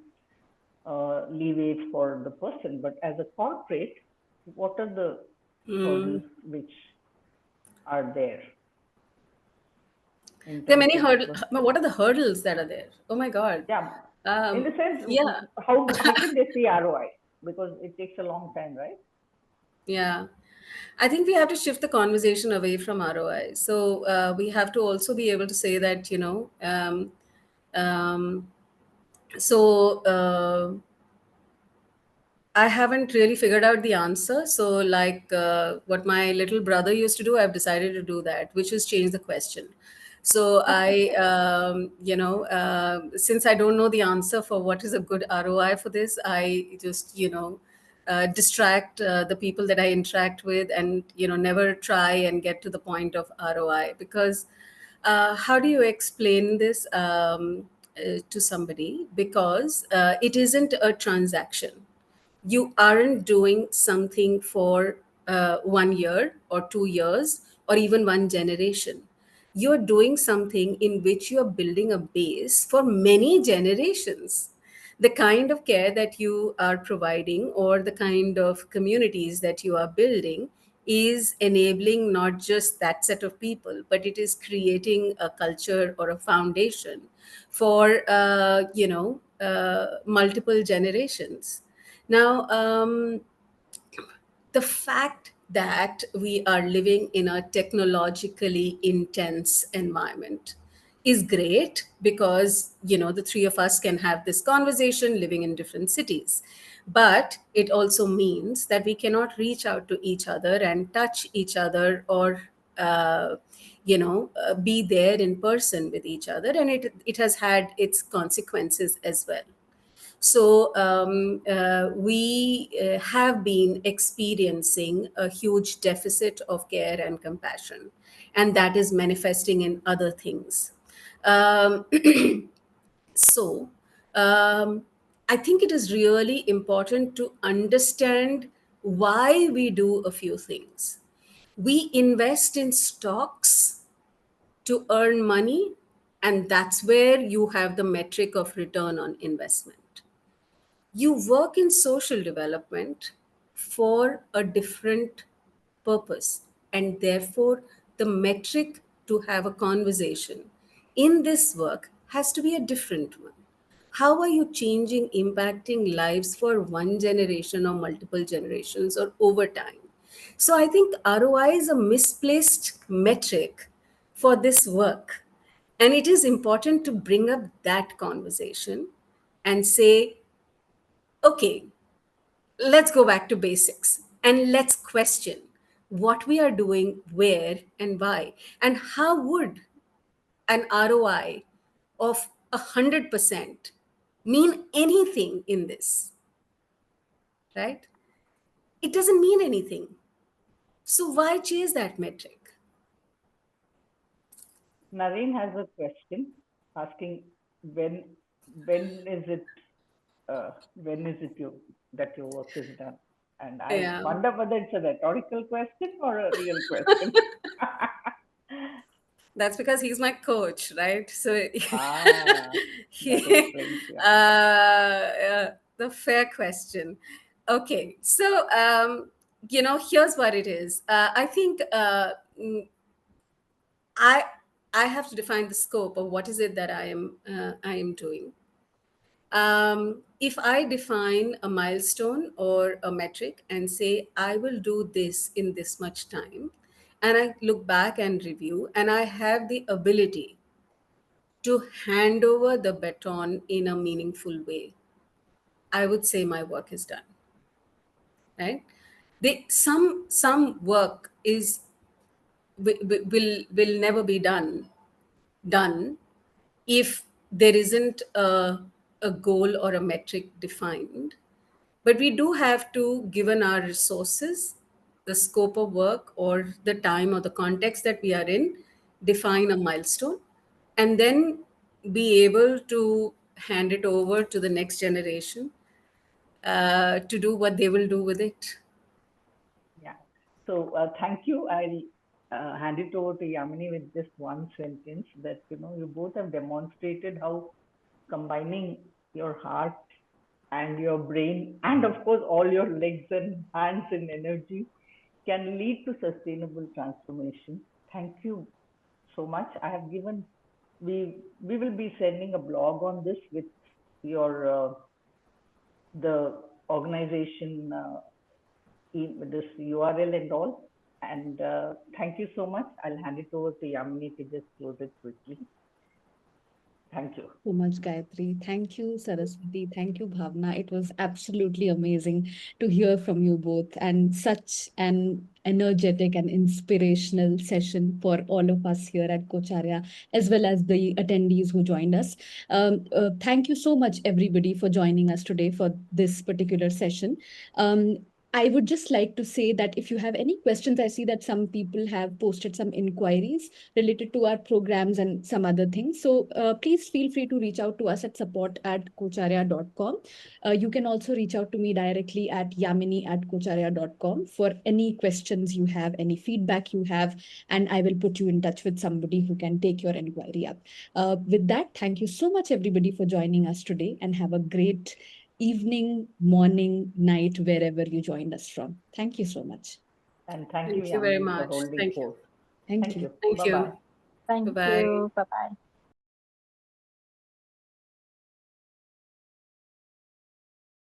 leeway for the person. But as a corporate, what are the hurdles which are there? There are many hurdles. What are the hurdles that are there? Oh my God. Yeah. In the sense, how can they see ROI? Because it takes a long time, right? Yeah. I think we have to shift the conversation away from ROI. So we have to also be able to say that, I haven't really figured out the answer. So, like what my little brother used to do, I've decided to do that, which is change the question. So since I don't know the answer for what is a good ROI for this, I just, distract the people that I interact with, and, never try and get to the point of ROI, because how do you explain this to somebody? Because it isn't a transaction. You aren't doing something for 1 year or 2 years or even one generation. You're doing something in which you're building a base for many generations. The kind of care that you are providing, or the kind of communities that you are building, is enabling not just that set of people, but it is creating a culture or a foundation for multiple generations. Now, the fact that we are living in a technologically intense environment is great, because, the three of us can have this conversation living in different cities. But it also means that we cannot reach out to each other and touch each other, or be there in person with each other, and it has had its consequences as well. So we have been experiencing a huge deficit of care and compassion, and that is manifesting in other things. Um, so I think it is really important to understand why we do a few things. We invest in stocks to earn money, and that's where you have the metric of return on investment. You work in social development for a different purpose, and therefore the metric to have a conversation in this work has to be a different one. How are you changing, impacting lives for one generation or multiple generations or over time? So I think ROI is a misplaced metric for this work. And it is important to bring up that conversation and say, okay, let's go back to basics and let's question what we are doing, where, and why. And how would an ROI of 100% mean anything in this, right? It doesn't mean anything. So why chase that metric? Naren has a question asking when when is it when is it that your work is done? And I Yeah. wonder whether it's a rhetorical question or a real question. That's because he's my coach, right? So Ah, he, that explains, yeah. the fair question. Okay, so here's what it is. I think I I have to define the scope of what is it that I am doing. If I define a milestone or a metric and say, I will do this in this much time, and I look back and review, and I have the ability to hand over the baton in a meaningful way, I would say my work is done. Right? Some work will never be done if there isn't a goal or a metric defined. But we do have to, given our resources, the scope of work, or the time or the context that we are in, define a milestone and then be able to hand it over to the next generation to do what they will do with it. Yeah. So thank you. I'll hand it over to Yamini with just one sentence that you both have demonstrated how combining your heart and your brain and of course all your legs and hands and energy can lead to sustainable transformation. Thank you so much. I have given we will be sending a blog on this with your the organization this URL and all. And thank you so much. I'll hand it over to Yamini to just close it quickly. Thank you. So much, Gayatri. Thank you, Saraswati. Thank you, Bhavana. It was absolutely amazing to hear from you both, and such an energetic and inspirational session for all of us here at Coacharya, as well as the attendees who joined us. Thank you so much, everybody, for joining us today for this particular session. I would just like to say that if you have any questions, I see that some people have posted some inquiries related to our programs and some other things. So please feel free to reach out to us at support@coacharya.com. You can also reach out to me directly at yamini@coacharya.com for any questions you have, any feedback you have, and I will put you in touch with somebody who can take your inquiry up. With that, thank you so much, everybody, for joining us today, and have a great evening, morning, night, wherever you joined us from. Thank you so much. And thank you, Thank you very Yamini, for much. holding Thank you. forth. Thank Thank you. you. Thank Bye bye. you. Thank Bye bye. you. Bye bye.